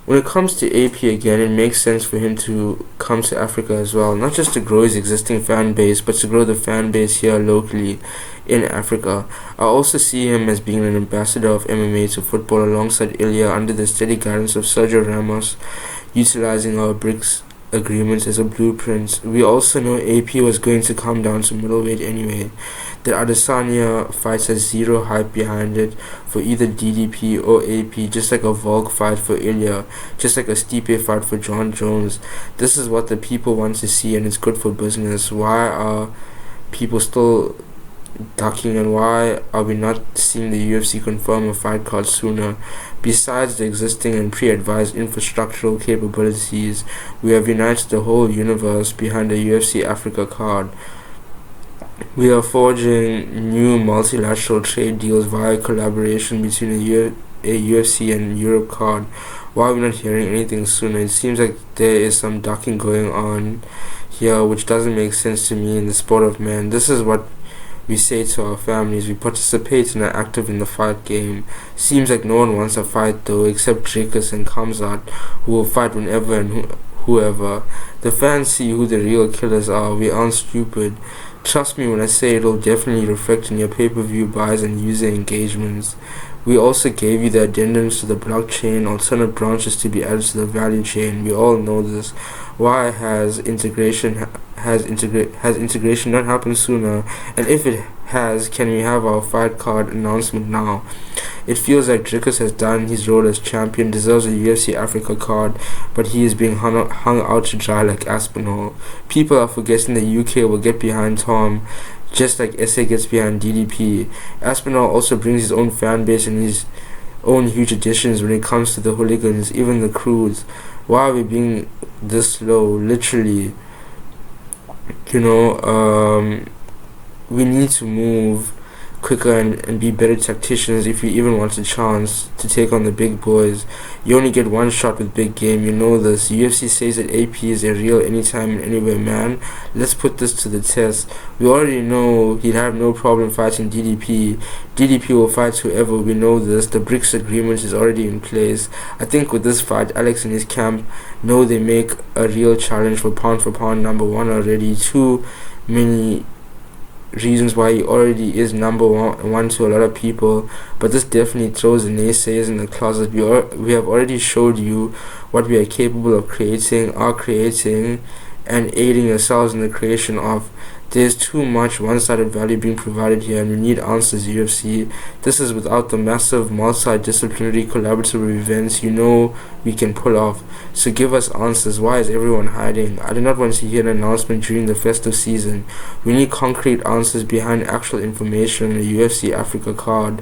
When it comes to AP again, it makes sense for him to come to Africa as well, not just to grow his existing fan base, but to grow the fan base here locally in Africa. I also see him as being an ambassador of MMA to football alongside Ilya under the steady guidance of Sergio Ramos, utilizing our BRICS agreements as a blueprint. We also know AP was going to come down to middleweight anyway. The Adesanya fight has zero hype behind it for either DDP or AP, just like a Volk fight for Ilya, just like a Stipe fight for John Jones. This is what the people want to see, and it's good for business. Why are people still ducking, and why are we not seeing the UFC confirm a fight card sooner? Besides the existing and pre-advised infrastructural capabilities, we have united the whole universe behind the UFC Africa card. We are forging new multilateral trade deals via collaboration between a UFC and Europe card. Why are we not hearing anything sooner? It seems like there is some ducking going on here, which doesn't make sense to me in the sport of man. This is what we say to our families. We participate and are active in the fight game. Seems like no one wants a fight though, except Dricus and Kamzat, who will fight whenever and whoever. The fans see who the real killers are. We aren't stupid. Trust me when I say it'll definitely reflect in your pay-per-view buys and user engagements. We also gave you the addendums to the blockchain, alternate branches to be added to the value chain. We all know this. Why has integration not happened sooner? And if it has, can we have our fight card announcement now? It feels like Dricus has done his role as champion, deserves a UFC Africa card, but he is being hung out to dry like Aspinall. People are forgetting the UK will get behind Tom, just like SA gets behind DDP. Aspinall also brings his own fan base and his own huge additions when it comes to the hooligans, even the crews. Why are we being this slow? Literally, we need to move quicker and be better tacticians if you even want a chance to take on the big boys. You only get one shot with big game, you know this. UFC says that AP is a real anytime and anywhere man. Let's put this to the test. We already know he'd have no problem fighting DDP. DDP will fight whoever, we know this. The BRICS agreement is already in place. I think with this fight, Alex and his camp know they make a real challenge for pound number one already. Too many reasons why he already is number one to a lot of people, but this definitely throws the naysayers in the closet. We have already showed you what we are capable of creating, and aiding yourselves in the creation of. There's too much one-sided value being provided here, and we need answers, UFC. This is without the massive multidisciplinary collaborative events you know we can pull off. So give us answers. Why is everyone hiding? I do not want to hear an announcement during the festive season. We need concrete answers behind actual information on the UFC Africa card.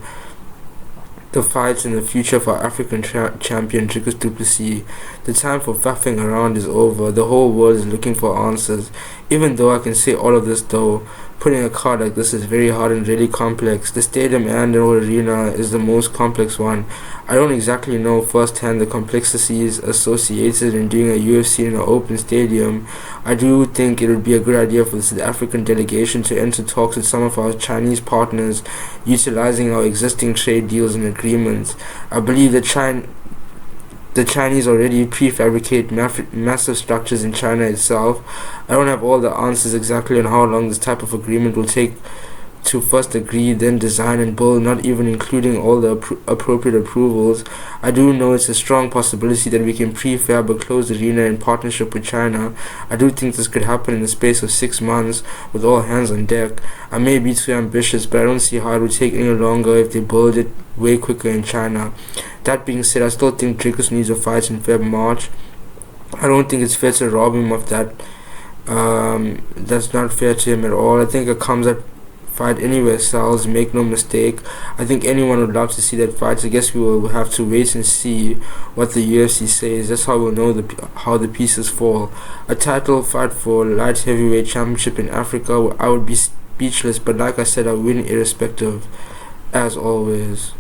The fights in the future for African champion Dricus du Plessis. The time for faffing around is over. The whole world is looking for answers. Even though I can say all of this though, putting a card like this is very hard and really complex. The stadium and the arena is the most complex one. I don't exactly know firsthand the complexities associated in doing a UFC in an open stadium. I do think it would be a good idea for the South African delegation to enter talks with some of our Chinese partners, utilizing our existing trade deals and agreements. I believe the Chinese already prefabricate massive structures in China itself. I don't have all the answers exactly on how long this type of agreement will take to first agree, then design and build, not even including all the appropriate approvals. I do know it's a strong possibility that we can prefab a closed arena in partnership with China. I do think this could happen in the space of 6 months with all hands on deck. I may be too ambitious, but I don't see how it would take any longer if they build it way quicker in China. That being said, I still think Dricus needs a fight in March. I don't think it's fair to rob him of that. That's not fair to him at all. I think it comes at fight anywhere sells, make no mistake. I think anyone would love to see that fight. I guess we will have to wait and see what the UFC says. That's how we'll know how the pieces fall. A title fight for light heavyweight championship in Africa, I would be speechless, but like I said, I win irrespective, as always.